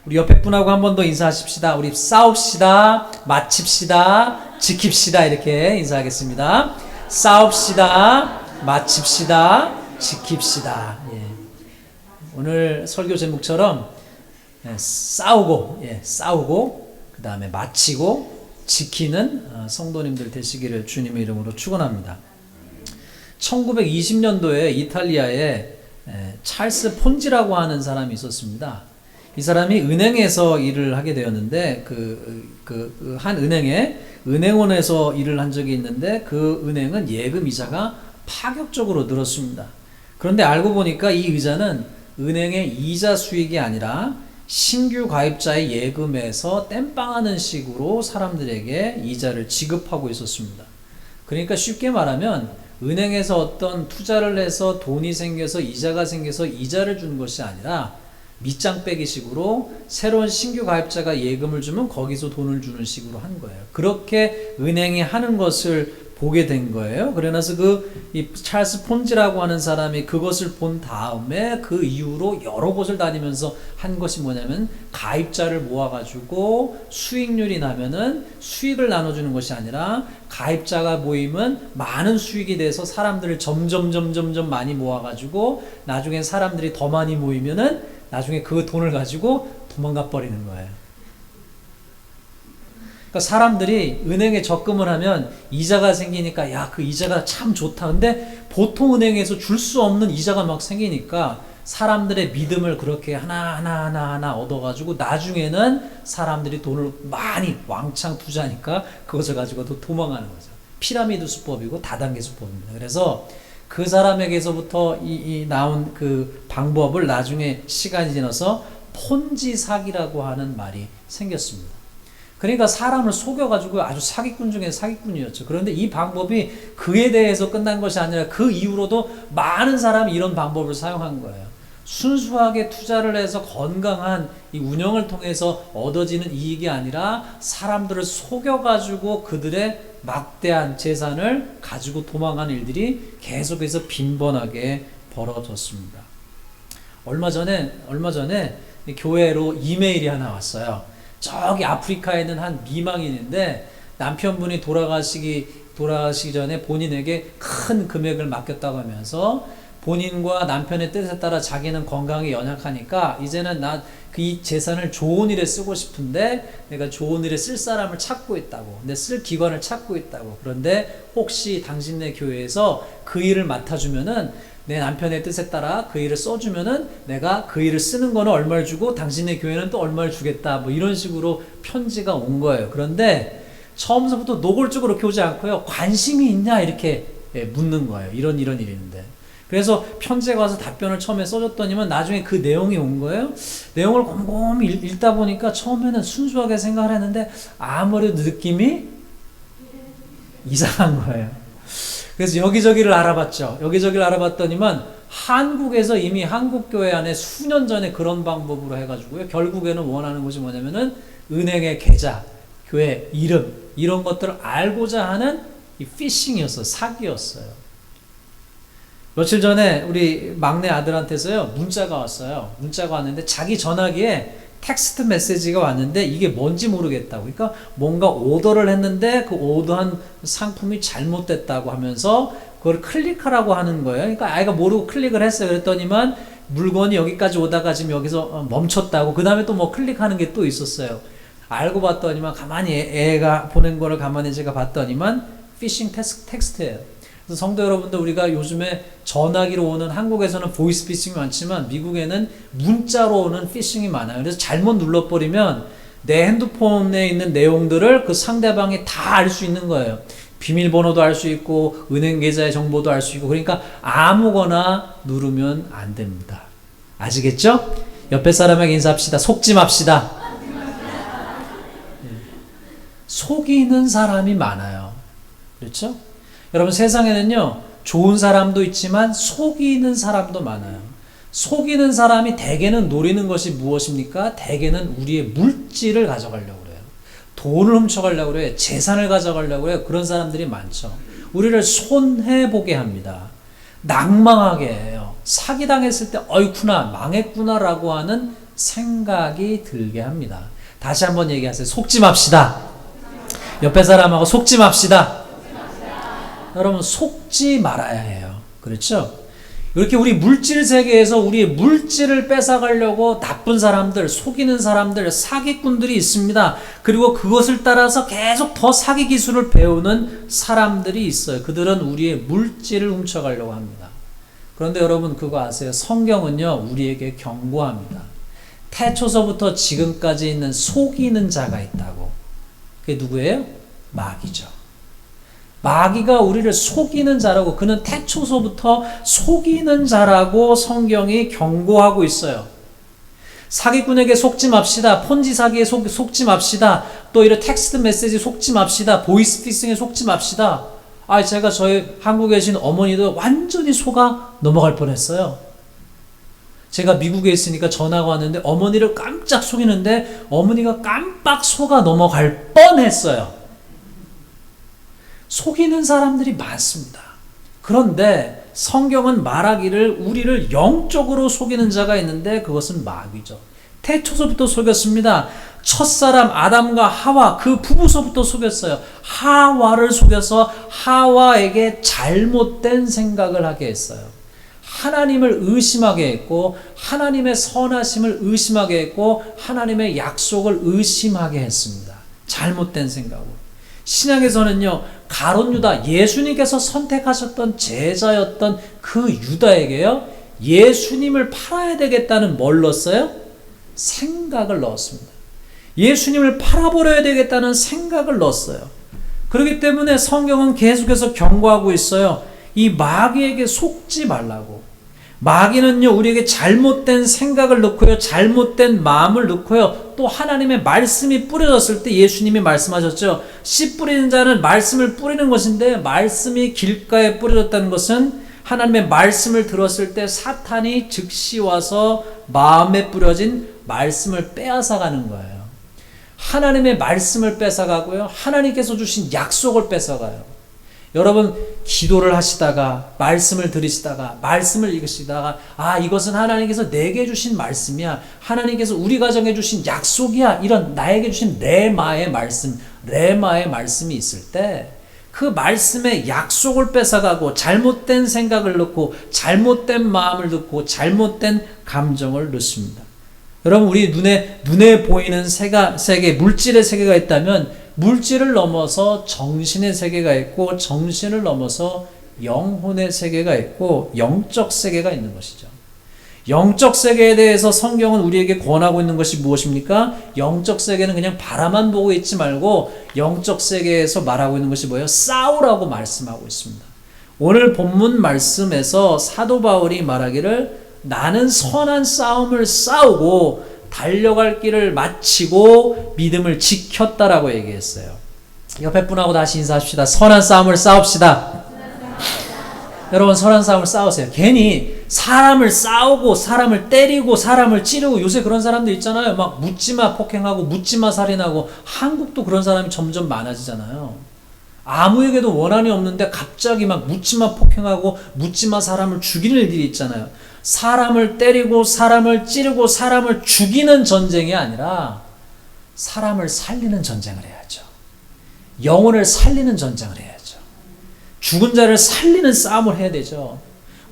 우리 옆에 분하고 한 번 더 인사하십시다. 우리 싸웁시다, 마칩시다, 지킵시다 이렇게 인사하겠습니다. 싸웁시다, 마칩시다, 지킵시다. 예. 오늘 설교 제목처럼 싸우고 그 다음에 마치고 지키는 성도님들 되시기를 주님의 이름으로 축원합니다. 1920년도에 이탈리아에 찰스 폰지라고 하는 사람이 있었습니다. 이 사람이 은행에서 일을 하게 되었는데 한 은행에 은행원에서 일을 한 적이 있는데 그 은행은 예금 이자가 파격적으로 늘었습니다. 그런데 알고 보니까 이 의자는 은행의 이자 수익이 아니라 신규 가입자의 예금에서 땜빵하는 식으로 사람들에게 이자를 지급하고 있었습니다. 그러니까 쉽게 말하면 은행에서 어떤 투자를 해서 돈이 생겨서 이자가 생겨서 이자를 주는 것이 아니라 밑장 빼기 식으로 새로운 신규 가입자가 예금을 주면 거기서 돈을 주는 식으로 한 거예요. 그렇게 은행이 하는 것을 보게 된 거예요. 그래서 이 찰스 폰지라고 하는 사람이 그것을 본 다음에 그 이후로 여러 곳을 다니면서 한 것이 뭐냐면 가입자를 모아가지고 수익률이 나면은 수익을 나눠주는 것이 아니라 가입자가 모이면 많은 수익이 돼서 사람들을 점점 많이 모아가지고 나중에 사람들이 더 많이 모이면은 나중에 그 돈을 가지고 도망가 버리는 거예요. 그러니까 사람들이 은행에 적금을 하면 이자가 생기니까 야, 그 이자가 참 좋다. 근데 보통 은행에서 줄 수 없는 이자가 막 생기니까 사람들의 믿음을 그렇게 하나 얻어가지고 나중에는 사람들이 돈을 많이 왕창 투자하니까 그것을 가지고 또 도망가는 거죠. 피라미드 수법이고 다단계 수법입니다. 그래서 그 사람에게서부터 나온 그 방법을 나중에 시간이 지나서 폰지 사기라고 하는 말이 생겼습니다. 그러니까 사람을 속여가지고 아주 사기꾼 중에 사기꾼이었죠. 그런데 이 방법이 그에 대해서 끝난 것이 아니라 그 이후로도 많은 사람이 이런 방법을 사용한 거예요. 순수하게 투자를 해서 건강한 이 운영을 통해서 얻어지는 이익이 아니라 사람들을 속여가지고 그들의 막대한 재산을 가지고 도망가는 일들이 계속해서 빈번하게 벌어졌습니다. 얼마 전에 교회로 이메일이 하나 왔어요. 저기 아프리카에 있는 한 미망인인데 남편분이 돌아가시기 전에 본인에게 큰 금액을 맡겼다고 하면서 본인과 남편의 뜻에 따라 자기는 건강이 연약하니까 이제는 이 재산을 좋은 일에 쓰고 싶은데 내가 좋은 일에 쓸 사람을 찾고 있다고. 근데 쓸 기관을 찾고 있다고. 그런데 혹시 당신네 교회에서 그 일을 맡아주면은 내 남편의 뜻에 따라 그 일을 써주면은 내가 그 일을 쓰는 거는 얼마를 주고 당신네 교회는 또 얼마를 주겠다. 뭐 이런 식으로 편지가 온 거예요. 그런데 처음서부터 노골적으로 그렇게 오지 않고요. 관심이 있냐 이렇게 묻는 거예요. 이런 일이 있는데. 그래서 편지에 가서 답변을 처음에 써줬더니만 나중에 그 내용이 온 거예요. 내용을 곰곰이 읽다 보니까 처음에는 순수하게 생각을 했는데 아무래도 느낌이 이상한 거예요. 그래서 여기저기를 알아봤죠. 여기저기를 알아봤더니만 한국에서 이미 한국교회 안에 수년 전에 그런 방법으로 해가지고요. 결국에는 원하는 것이 뭐냐면은 은행의 계좌, 교회 이름 이런 것들을 알고자 하는 이 피싱이었어요. 사기였어요. 며칠 전에 우리 막내 아들한테서요 문자가 왔어요. 문자가 왔는데 자기 전화기에 텍스트 메시지가 왔는데 이게 뭔지 모르겠다고. 그러니까 뭔가 오더를 했는데 그 오더한 상품이 잘못됐다고 하면서 그걸 클릭하라고 하는 거예요. 그러니까 아이가 모르고 클릭을 했어요. 그랬더니만 물건이 여기까지 오다가 지금 여기서 멈췄다고. 그 다음에 또 뭐 클릭하는 게 또 있었어요. 알고 봤더니만 가만히 애가 보낸 거를 가만히 제가 봤더니만 피싱 텍스트예요. 그래서 성도 여러분들, 우리가 요즘에 전화기로 오는, 한국에서는 보이스 피싱이 많지만 미국에는 문자로 오는 피싱이 많아요. 그래서 잘못 눌러버리면 내 핸드폰에 있는 내용들을 그 상대방이 다 알 수 있는 거예요. 비밀번호도 알 수 있고 은행 계좌의 정보도 알 수 있고. 그러니까 아무거나 누르면 안 됩니다. 아시겠죠? 옆에 사람에게 인사합시다. 속지 맙시다. 속이는 사람이 많아요. 그렇죠? 여러분, 세상에는요 좋은 사람도 있지만 속이는 사람도 많아요. 속이는 사람이 대개는 노리는 것이 무엇입니까? 대개는 우리의 물질을 가져가려고 그래요. 돈을 훔쳐가려고 그래요. 재산을 가져가려고 해요. 그런 사람들이 많죠. 우리를 손해보게 합니다. 낭망하게 해요. 사기당했을 때 어이쿠나 망했구나 라고 하는 생각이 들게 합니다. 다시 한번 얘기하세요. 속지 맙시다. 옆에 사람하고 속지 맙시다. 여러분, 속지 말아야 해요. 그렇죠? 이렇게 우리 물질 세계에서 우리의 물질을 뺏어가려고 나쁜 사람들, 속이는 사람들, 사기꾼들이 있습니다. 그리고 그것을 따라서 계속 더 사기 기술을 배우는 사람들이 있어요. 그들은 우리의 물질을 훔쳐가려고 합니다. 그런데 여러분 그거 아세요? 성경은요 우리에게 경고합니다. 태초서부터 지금까지 있는 속이는 자가 있다고. 그게 누구예요? 마귀죠. 마귀가 우리를 속이는 자라고, 그는 태초서부터 속이는 자라고 성경이 경고하고 있어요. 사기꾼에게 속지 맙시다. 폰지 사기에 속지 맙시다. 또 이런 텍스트 메시지 속지 맙시다. 보이스피싱에 속지 맙시다. 제가 저희 한국에 계신 어머니도 완전히 속아 넘어갈 뻔했어요. 제가 미국에 있으니까 전화가 왔는데 어머니를 깜짝 속이는데 어머니가 깜빡 속아 넘어갈 뻔했어요. 속이는 사람들이 많습니다. 그런데 성경은 말하기를 우리를 영적으로 속이는 자가 있는데 그것은 마귀죠. 태초서부터 속였습니다. 첫사람 아담과 하와, 그 부부서부터 속였어요. 하와를 속여서 하와에게 잘못된 생각을 하게 했어요. 하나님을 의심하게 했고, 하나님의 선하심을 의심하게 했고, 하나님의 약속을 의심하게 했습니다. 잘못된 생각으로. 신약에서는요, 가룟 유다, 예수님께서 선택하셨던 제자였던 그 유다에게요, 예수님을 팔아야 되겠다는 뭘 넣었어요? 생각을 넣었습니다. 예수님을 팔아버려야 되겠다는 생각을 넣었어요. 그렇기 때문에 성경은 계속해서 경고하고 있어요. 이 마귀에게 속지 말라고. 마귀는요, 우리에게 잘못된 생각을 넣고요, 잘못된 마음을 넣고요, 또 하나님의 말씀이 뿌려졌을 때 예수님이 말씀하셨죠. 씨 뿌리는 자는 말씀을 뿌리는 것인데, 말씀이 길가에 뿌려졌다는 것은 하나님의 말씀을 들었을 때 사탄이 즉시 와서 마음에 뿌려진 말씀을 빼앗아가는 거예요. 하나님의 말씀을 뺏어가고요, 하나님께서 주신 약속을 뺏어가요. 여러분, 기도를 하시다가, 말씀을 들으시다가, 말씀을 읽으시다가, 이것은 하나님께서 내게 주신 말씀이야, 하나님께서 우리 가정에 주신 약속이야, 이런 나에게 주신 레마의 말씀이 있을 때, 그 말씀의 약속을 뺏어가고 잘못된 생각을 넣고 잘못된 마음을 넣고 잘못된 감정을 넣습니다. 여러분, 우리 눈에 보이는 세계, 물질의 세계가 있다면 물질을 넘어서 정신의 세계가 있고, 정신을 넘어서 영혼의 세계가 있고, 영적 세계가 있는 것이죠. 영적 세계에 대해서 성경은 우리에게 권하고 있는 것이 무엇입니까? 영적 세계는 그냥 바라만 보고 있지 말고 영적 세계에서 말하고 있는 것이 뭐예요? 싸우라고 말씀하고 있습니다. 오늘 본문 말씀에서 사도 바울이 말하기를 나는 선한 싸움을 싸우고 달려갈 길을 마치고 믿음을 지켰다라고 얘기했어요. 옆에 분하고 다시 인사합시다. 선한 싸움을 싸웁시다. 여러분, 선한 싸움을 싸우세요. 괜히 사람을 싸우고 사람을 때리고 사람을 찌르고, 요새 그런 사람들 있잖아요. 막 묻지마 폭행하고 묻지마 살인하고. 한국도 그런 사람이 점점 많아지잖아요. 아무에게도 원한이 없는데 갑자기 막 묻지마 폭행하고 묻지마 사람을 죽이는 일들이 있잖아요. 사람을 때리고 사람을 찌르고 사람을 죽이는 전쟁이 아니라 사람을 살리는 전쟁을 해야죠. 영혼을 살리는 전쟁을 해야죠. 죽은 자를 살리는 싸움을 해야 되죠.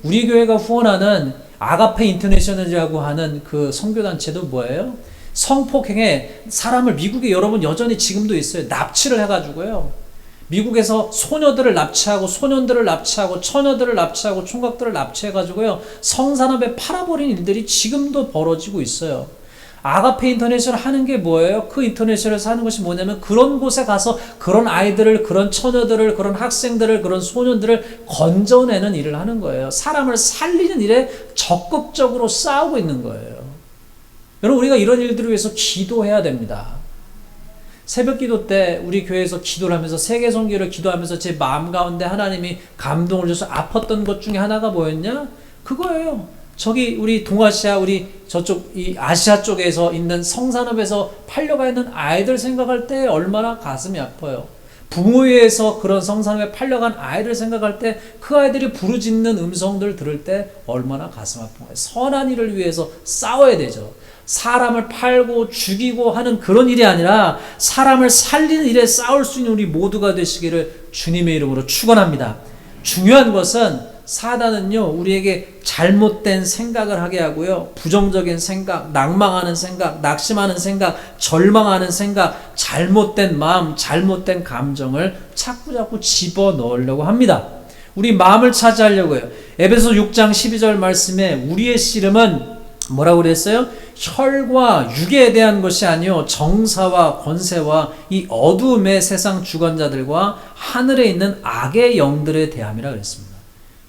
우리 교회가 후원하는 아가페 인터내셔널이라고 하는 그 선교단체도 뭐예요? 성폭행에 사람을, 미국에 여러분 여전히 지금도 있어요. 납치를 해가지고요. 미국에서 소녀들을 납치하고 소년들을 납치하고 처녀들을 납치하고 총각들을 납치해가지고요, 성산업에 팔아버린 일들이 지금도 벌어지고 있어요. 아가페 인터내셔널 하는 게 뭐예요? 그 인터내셔널에서 하는 것이 뭐냐면 그런 곳에 가서 그런 아이들을, 그런 처녀들을, 그런 학생들을, 그런 소년들을 건져내는 일을 하는 거예요. 사람을 살리는 일에 적극적으로 싸우고 있는 거예요. 여러분, 우리가 이런 일들을 위해서 기도해야 됩니다. 새벽 기도 때 우리 교회에서 기도를 하면서, 세계 선교를 기도하면서 제 마음 가운데 하나님이 감동을 줘서 아팠던 것 중에 하나가 뭐였냐? 그거예요. 저기 우리 동아시아, 우리 저쪽 이 아시아 쪽에서 있는 성산업에서 팔려가 있는 아이들 생각할 때 얼마나 가슴이 아파요. 부모에서 그런 성상에 팔려간 아이를 생각할 때 그 아이들이 부르짖는 음성들 들을 때 얼마나 가슴 아픈 거예요. 선한 일을 위해서 싸워야 되죠. 사람을 팔고 죽이고 하는 그런 일이 아니라 사람을 살리는 일에 싸울 수 있는 우리 모두가 되시기를 주님의 이름으로 축원합니다. 중요한 것은 사단은요, 우리에게 잘못된 생각을 하게 하고요, 부정적인 생각, 낭망하는 생각, 낙심하는 생각, 절망하는 생각, 잘못된 마음, 잘못된 감정을 자꾸 집어넣으려고 합니다. 우리 마음을 차지하려고 해요. 에베소 6장 12절 말씀에 우리의 씨름은 뭐라고 그랬어요? 혈과 육에 대한 것이 아니요 정사와 권세와 이 어두움의 세상 주관자들과 하늘에 있는 악의 영들에 대함이라 그랬습니다.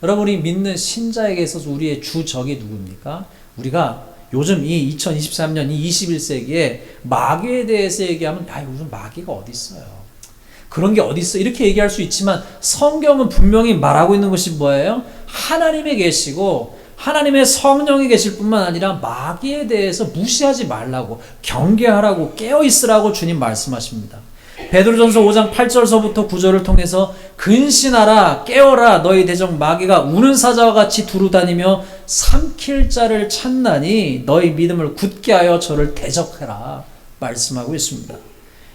여러분, 우리 믿는 신자에게 있어서 우리의 주적이 누굽니까? 우리가 요즘 이 2023년 이 21세기에 마귀에 대해서 얘기하면 요즘 마귀가 어디 있어요? 그런 게 어디 있어? 이렇게 얘기할 수 있지만 성경은 분명히 말하고 있는 것이 뭐예요? 하나님이 계시고 하나님의 성령이 계실 뿐만 아니라 마귀에 대해서 무시하지 말라고, 경계하라고, 깨어있으라고 주님 말씀하십니다. 베드로전서 5장 8절서부터 9절을 통해서 근신하라, 깨어라, 너희 대적 마귀가 우는 사자와 같이 두루다니며 삼킬 자를 찾나니 너희 믿음을 굳게 하여 저를 대적해라 말씀하고 있습니다.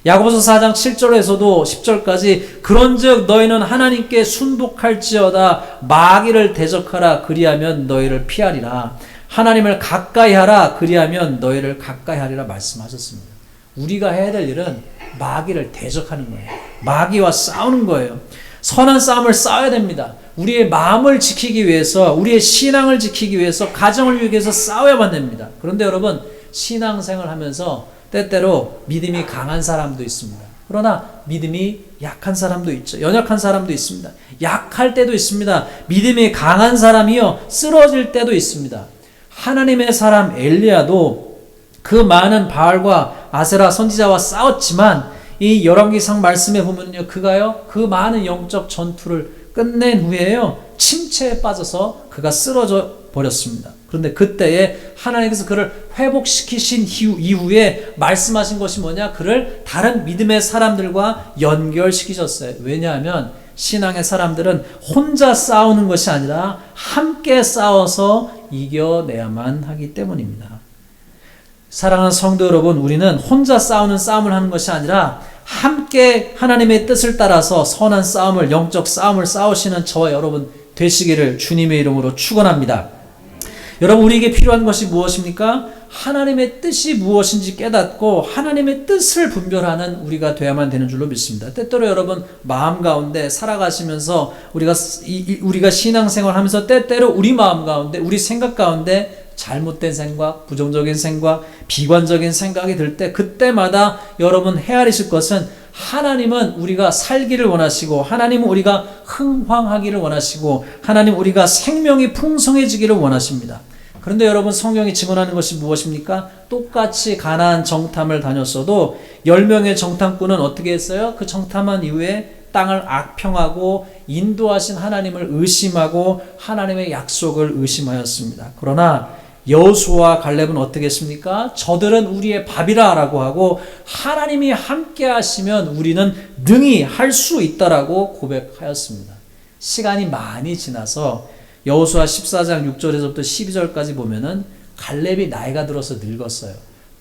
야고보서 4장 7절에서도 10절까지 그런즉 너희는 하나님께 순복할지어다 마귀를 대적하라 그리하면 너희를 피하리라. 하나님을 가까이 하라 그리하면 너희를 가까이 하리라 말씀하셨습니다. 우리가 해야 될 일은 마귀를 대적하는 거예요. 마귀와 싸우는 거예요. 선한 싸움을 싸워야 됩니다. 우리의 마음을 지키기 위해서, 우리의 신앙을 지키기 위해서, 가정을 위해서 싸워야만 됩니다. 그런데 여러분, 신앙생활 하면서 때때로 믿음이 강한 사람도 있습니다. 그러나 믿음이 약한 사람도 있죠. 연약한 사람도 있습니다. 약할 때도 있습니다. 믿음이 강한 사람이요 쓰러질 때도 있습니다. 하나님의 사람 엘리야도 그 많은 바알과 아세라 선지자와 싸웠지만 이 열왕기상 말씀에 보면요, 그가요 그 많은 영적 전투를 끝낸 후에요 침체에 빠져서 그가 쓰러져 버렸습니다. 그런데 그때에 하나님께서 그를 회복시키신 이후에 말씀하신 것이 뭐냐? 그를 다른 믿음의 사람들과 연결시키셨어요. 왜냐하면 신앙의 사람들은 혼자 싸우는 것이 아니라 함께 싸워서 이겨내야만 하기 때문입니다. 사랑하는 성도 여러분, 우리는 혼자 싸우는 싸움을 하는 것이 아니라 함께 하나님의 뜻을 따라서 선한 싸움을, 영적 싸움을 싸우시는 저와 여러분 되시기를 주님의 이름으로 축원합니다. 여러분, 우리에게 필요한 것이 무엇입니까? 하나님의 뜻이 무엇인지 깨닫고 하나님의 뜻을 분별하는 우리가 되어야만 되는 줄로 믿습니다. 때때로 여러분 마음 가운데 살아가시면서 우리가 신앙생활 하면서 때때로 우리 마음 가운데, 우리 생각 가운데 잘못된 생각, 부정적인 생각, 비관적인 생각이 들 때 그때마다 여러분 헤아리실 것은 하나님은 우리가 살기를 원하시고, 하나님은 우리가 흥황하기를 원하시고, 하나님 우리가 생명이 풍성해지기를 원하십니다. 그런데 여러분, 성경이 증언하는 것이 무엇입니까? 똑같이 가나안 정탐을 다녔어도 10명의 정탐꾼은 어떻게 했어요? 그 정탐한 이후에 땅을 악평하고 인도하신 하나님을 의심하고 하나님의 약속을 의심하였습니다. 그러나 여호수아와 갈렙은 어떻게 했습니까? 저들은 우리의 밥이라 라고 하고 하나님이 함께 하시면 우리는 능히 할 수 있다라고 고백하였습니다. 시간이 많이 지나서 여호수아 14장 6절에서부터 12절까지 보면은 갈렙이 나이가 들어서 늙었어요.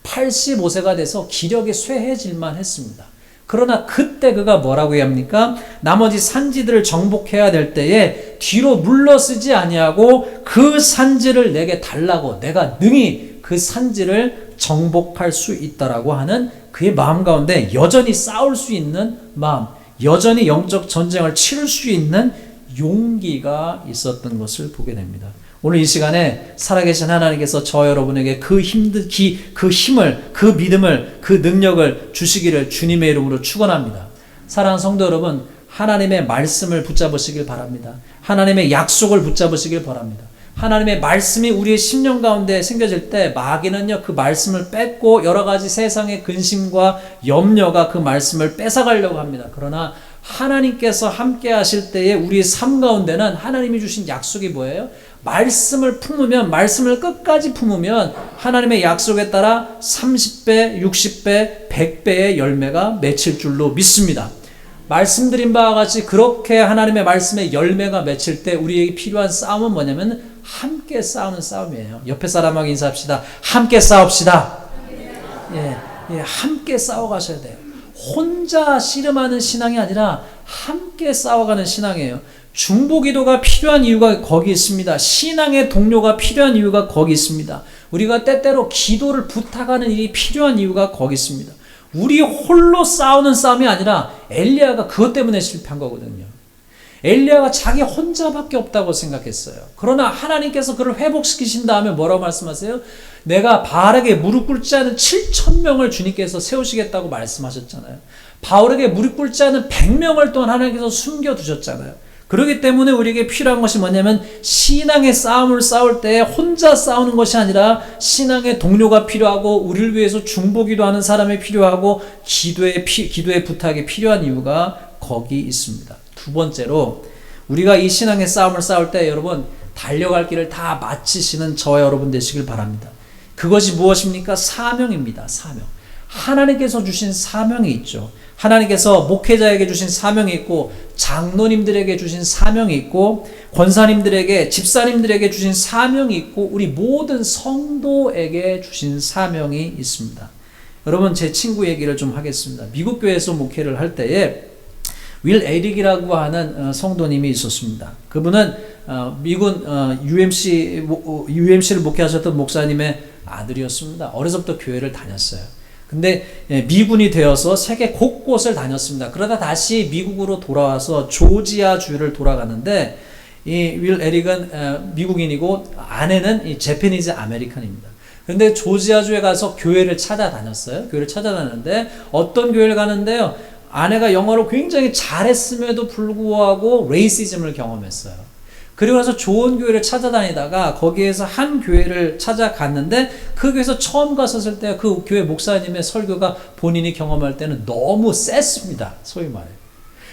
85세가 돼서 기력이 쇠해질만 했습니다. 그러나 그때 그가 뭐라고 해야 합니까? 나머지 산지들을 정복해야 될 때에 뒤로 물러서지 아니하고 그 산지를 내게 달라고, 내가 능히 그 산지를 정복할 수 있다라고 하는 그의 마음 가운데 여전히 싸울 수 있는 마음, 여전히 영적 전쟁을 치를 수 있는 용기가 있었던 것을 보게 됩니다. 오늘 이 시간에 살아계신 하나님께서 저 여러분에게 그 힘을, 그 믿음을, 그 능력을 주시기를 주님의 이름으로 축원합니다. 사랑하는 성도 여러분, 하나님의 말씀을 붙잡으시길 바랍니다. 하나님의 약속을 붙잡으시길 바랍니다. 하나님의 말씀이 우리의 심령 가운데 생겨질 때 마귀는요 그 말씀을 뺏고 여러 가지 세상의 근심과 염려가 그 말씀을 뺏어가려고 합니다. 그러나 하나님께서 함께 하실 때에 우리의 삶 가운데는 하나님이 주신 약속이 뭐예요? 말씀을 품으면, 말씀을 끝까지 품으면 하나님의 약속에 따라 30배, 60배, 100배의 열매가 맺힐 줄로 믿습니다. 말씀드린 바와 같이 그렇게 하나님의 말씀의 열매가 맺힐 때 우리에게 필요한 싸움은 뭐냐면 함께 싸우는 싸움이에요. 옆에 사람하고 인사합시다. 함께 싸웁시다. 함께 싸워가셔야 돼요. 혼자 씨름하는 신앙이 아니라 함께 싸워가는 신앙이에요. 중보기도가 필요한 이유가 거기 있습니다. 신앙의 동료가 필요한 이유가 거기 있습니다. 우리가 때때로 기도를 부탁하는 일이 필요한 이유가 거기 있습니다. 우리 홀로 싸우는 싸움이 아니라 엘리야가 그것 때문에 실패한 거거든요. 엘리야가 자기 혼자밖에 없다고 생각했어요. 그러나 하나님께서 그를 회복시키신 다음에 뭐라고 말씀하세요? 내가 바알에게 무릎 꿇지 않은 7,000명을 주님께서 세우시겠다고 말씀하셨잖아요. 바울에게 무릎 꿇지 않은 100명을 또한 하나님께서 숨겨두셨잖아요. 그렇기 때문에 우리에게 필요한 것이 뭐냐면 신앙의 싸움을 싸울 때 혼자 싸우는 것이 아니라 신앙의 동료가 필요하고 우리를 위해서 중보기도하는 사람이 필요하고 기도의 부탁이 필요한 이유가 거기 있습니다. 두 번째로 우리가 이 신앙의 싸움을 싸울 때 여러분 달려갈 길을 다 마치시는 저와 여러분 되시길 바랍니다. 그것이 무엇입니까? 사명입니다. 사명. 하나님께서 주신 사명이 있죠. 하나님께서 목회자에게 주신 사명이 있고 장로님들에게 주신 사명이 있고 권사님들에게 집사님들에게 주신 사명이 있고 우리 모든 성도에게 주신 사명이 있습니다. 여러분 제 친구 얘기를 좀 하겠습니다. 미국 교회에서 목회를 할 때에 윌 에릭이라고 하는 성도님이 있었습니다. 그분은 미군 UMC를 목회하셨던 목사님의 아들이었습니다. 어려서부터 교회를 다녔어요. 근데 미군이 되어서 세계 곳곳을 다녔습니다. 그러다 다시 미국으로 돌아와서 조지아 주를 돌아가는데 이 윌 에릭은 미국인이고 아내는 제페니즈 아메리칸입니다. 근데 조지아주에 가서 교회를 찾아다녔어요. 교회를 찾아다녔는데 어떤 교회를 가는데요. 아내가 영어를 굉장히 잘했음에도 불구하고 레이시즘을 경험했어요. 그리고 나서 좋은 교회를 찾아다니다가 거기에서 한 교회를 찾아갔는데 그 교회에서 처음 갔었을 때 그 교회 목사님의 설교가 본인이 경험할 때는 너무 셌습니다. 소위 말해.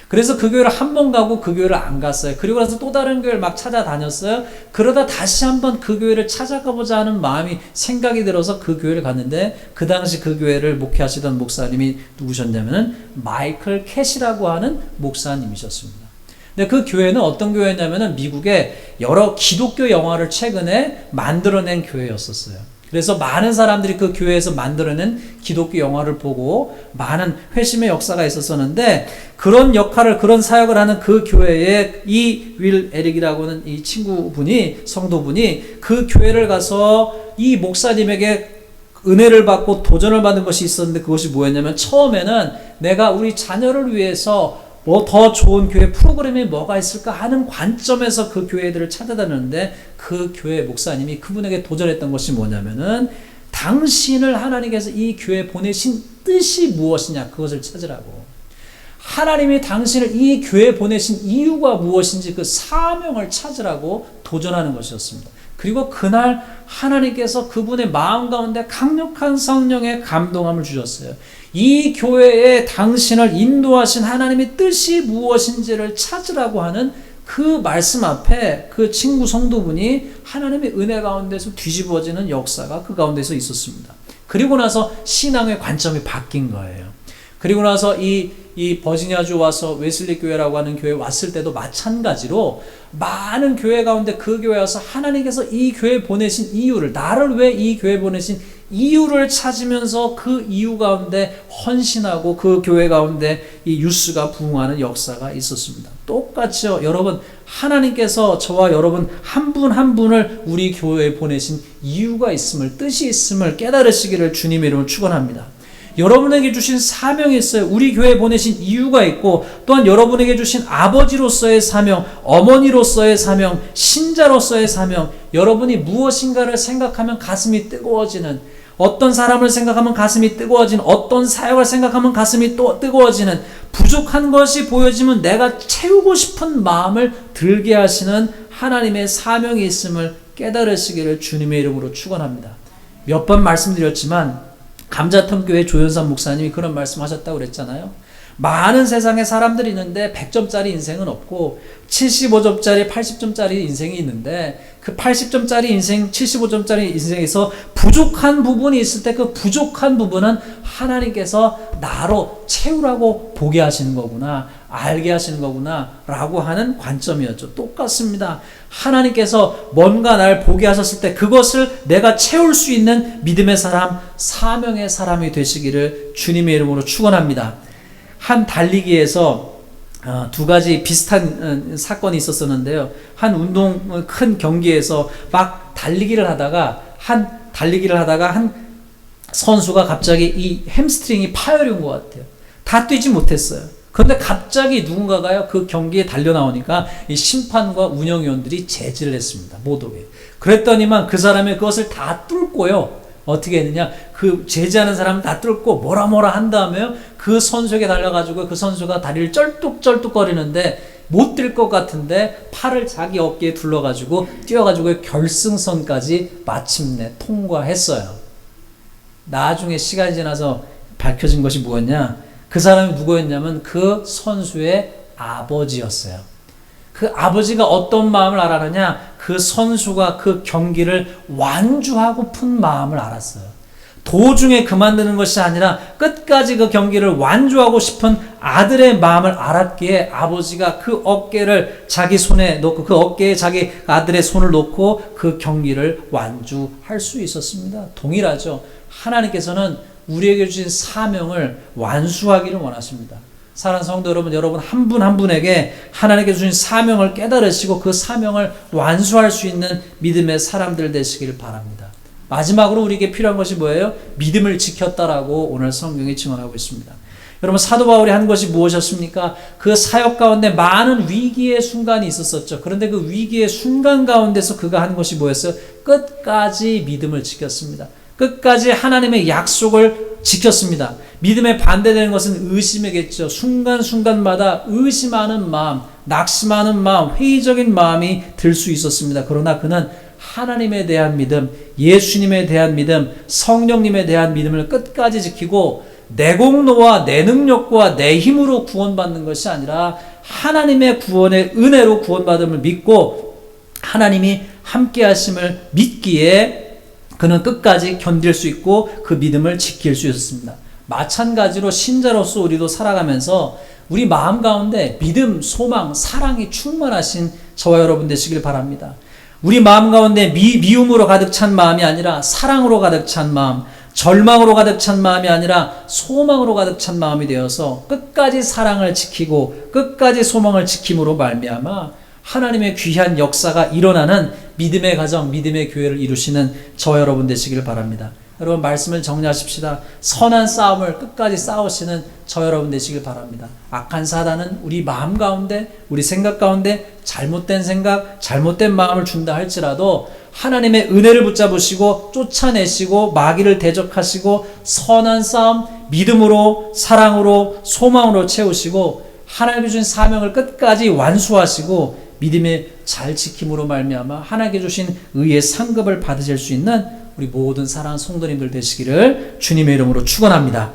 그래서 그 교회를 한 번 가고 그 교회를 안 갔어요. 그리고 나서 또 다른 교회를 막 찾아다녔어요. 그러다 다시 한번 그 교회를 찾아가보자 하는 마음이 생각이 들어서 그 교회를 갔는데 그 당시 그 교회를 목회하시던 목사님이 누구셨냐면은 마이클 캣이라고 하는 목사님이셨습니다. 근데 그 교회는 어떤 교회냐면은 미국의 여러 기독교 영화를 최근에 만들어낸 교회였었어요. 그래서 많은 사람들이 그 교회에서 만들어낸 기독교 영화를 보고 많은 회심의 역사가 있었었는데 그런 역할을 그런 사역을 하는 그 교회에 이 윌 에릭이라고 하는 이 친구분이 성도분이 그 교회를 가서 이 목사님에게 은혜를 받고 도전을 받은 것이 있었는데 그것이 뭐였냐면 처음에는 내가 우리 자녀를 위해서 뭐 더 좋은 교회 프로그램이 뭐가 있을까 하는 관점에서 그 교회들을 찾아다녔는데 그 교회 목사님이 그분에게 도전했던 것이 뭐냐면은 당신을 하나님께서 이 교회에 보내신 뜻이 무엇이냐 그것을 찾으라고. 하나님이 당신을 이 교회에 보내신 이유가 무엇인지 그 사명을 찾으라고 도전하는 것이었습니다. 그리고 그날 하나님께서 그분의 마음 가운데 강력한 성령의 감동함을 주셨어요. 이 교회에 당신을 인도하신 하나님의 뜻이 무엇인지를 찾으라고 하는 그 말씀 앞에 그 친구 성도분이 하나님의 은혜 가운데서 뒤집어지는 역사가 그 가운데서 있었습니다. 그리고 나서 신앙의 관점이 바뀐 거예요. 그리고 나서 이 버지니아주 와서 웨슬리 교회라고 하는 교회에 왔을 때도 마찬가지로 많은 교회 가운데 그 교회에 와서 하나님께서 이 교회에 보내신 이유를 나를 왜 이 교회에 보내신 이유를 찾으면서 그 이유 가운데 헌신하고 그 교회 가운데 이 유스가 부흥하는 역사가 있었습니다. 똑같이요. 여러분 하나님께서 저와 여러분 한 분 한 분을 우리 교회에 보내신 이유가 있음을 뜻이 있음을 깨달으시기를 주님의 이름으로 축원합니다. 여러분에게 주신 사명이 있어요. 우리 교회에 보내신 이유가 있고 또한 여러분에게 주신 아버지로서의 사명, 어머니로서의 사명, 신자로서의 사명, 여러분이 무엇인가를 생각하면 가슴이 뜨거워지는, 어떤 사람을 생각하면 가슴이 뜨거워지는, 어떤 사역을 생각하면 가슴이 또 뜨거워지는, 부족한 것이 보여지면 내가 채우고 싶은 마음을 들게 하시는 하나님의 사명이 있음을 깨달으시기를 주님의 이름으로 축원합니다. 몇 번 말씀드렸지만 감자텀 교회 조연산 목사님이 그런 말씀하셨다고 그랬잖아요. 많은 세상에 사람들이 있는데 100점짜리 인생은 없고 75점짜리 80점짜리 인생이 있는데 그 80점짜리 인생 75점짜리 인생에서 부족한 부분이 있을 때 그 부족한 부분은 하나님께서 나로 채우라고 보게 하시는 거구나, 알게 하시는 거구나 라고 하는 관점이었죠. 똑같습니다. 하나님께서 뭔가 날 보게 하셨을 때 그것을 내가 채울 수 있는 믿음의 사람, 사명의 사람이 되시기를 주님의 이름으로 축원합니다. 한 달리기에서 두 가지 비슷한 사건이 있었었는데요. 한 운동 큰 경기에서 막 달리기를 하다가 한 선수가 갑자기 이 햄스트링이 파열이 온 것 같아요. 다 뛰지 못했어요. 그런데 갑자기 누군가가요, 그 경기에 달려 나오니까 이 심판과 운영위원들이 제지를 했습니다. 못 오게. 그랬더니만 그 사람이 그것을 다 뚫고요. 어떻게 했느냐? 그 제지하는 사람은 다 뚫고 뭐라 한 다음에요. 그 선수에게 달려가지고 그 선수가 다리를 쩔뚝쩔뚝 거리는데 못 뛸 것 같은데 팔을 자기 어깨에 둘러가지고 뛰어가지고 결승선까지 마침내 통과했어요. 나중에 시간이 지나서 밝혀진 것이 뭐였냐? 그 사람이 누구였냐면 그 선수의 아버지였어요. 그 아버지가 어떤 마음을 알았느냐? 그 선수가 그 경기를 완주하고픈 마음을 알았어요. 도중에 그만두는 것이 아니라 끝까지 그 경기를 완주하고 싶은 아들의 마음을 알았기에 아버지가 그 어깨를 자기 손에 놓고 그 어깨에 자기 아들의 손을 놓고 그 경기를 완주할 수 있었습니다. 동일하죠. 하나님께서는 우리에게 주신 사명을 완수하기를 원하십니다. 사랑하는 성도 여러분 한 분 한 분에게 하나님께서 주신 사명을 깨달으시고 그 사명을 완수할 수 있는 믿음의 사람들 되시기를 바랍니다. 마지막으로 우리에게 필요한 것이 뭐예요? 믿음을 지켰다라고 오늘 성경이 증언하고 있습니다. 여러분 사도 바울이 한 것이 무엇이었습니까? 그 사역 가운데 많은 위기의 순간이 있었었죠. 그런데 그 위기의 순간 가운데서 그가 한 것이 뭐였어요? 끝까지 믿음을 지켰습니다. 끝까지 하나님의 약속을 지켰습니다. 믿음에 반대되는 것은 의심이겠죠. 순간순간마다 의심하는 마음, 낙심하는 마음, 회의적인 마음이 들 수 있었습니다. 그러나 그는 하나님에 대한 믿음, 예수님에 대한 믿음, 성령님에 대한 믿음을 끝까지 지키고 내 공로와 내 능력과 내 힘으로 구원받는 것이 아니라 하나님의 구원의 은혜로 구원받음을 믿고 하나님이 함께 하심을 믿기에 그는 끝까지 견딜 수 있고 그 믿음을 지킬 수 있었습니다. 마찬가지로 신자로서 우리도 살아가면서 우리 마음 가운데 믿음, 소망, 사랑이 충만하신 저와 여러분 되시길 바랍니다. 우리 마음 가운데 미움으로 가득 찬 마음이 아니라 사랑으로 가득 찬 마음, 절망으로 가득 찬 마음이 아니라 소망으로 가득 찬 마음이 되어서 끝까지 사랑을 지키고 끝까지 소망을 지킴으로 말미암아 하나님의 귀한 역사가 일어나는 믿음의 가정, 믿음의 교회를 이루시는 저와 여러분 되시길 바랍니다. 여러분 말씀을 정리하십시다. 선한 싸움을 끝까지 싸우시는 저 여러분 되시길 바랍니다. 악한 사단은 우리 마음 가운데, 우리 생각 가운데 잘못된 생각, 잘못된 마음을 준다 할지라도 하나님의 은혜를 붙잡으시고 쫓아내시고 마귀를 대적하시고 선한 싸움, 믿음으로, 사랑으로, 소망으로 채우시고 하나님께 주신 사명을 끝까지 완수하시고 믿음의 잘 지킴으로 말미암아 하나님께 주신 의의 상급을 받으실 수 있는 우리 모든 사랑하는 성도님들 되시기를 주님의 이름으로 축원합니다.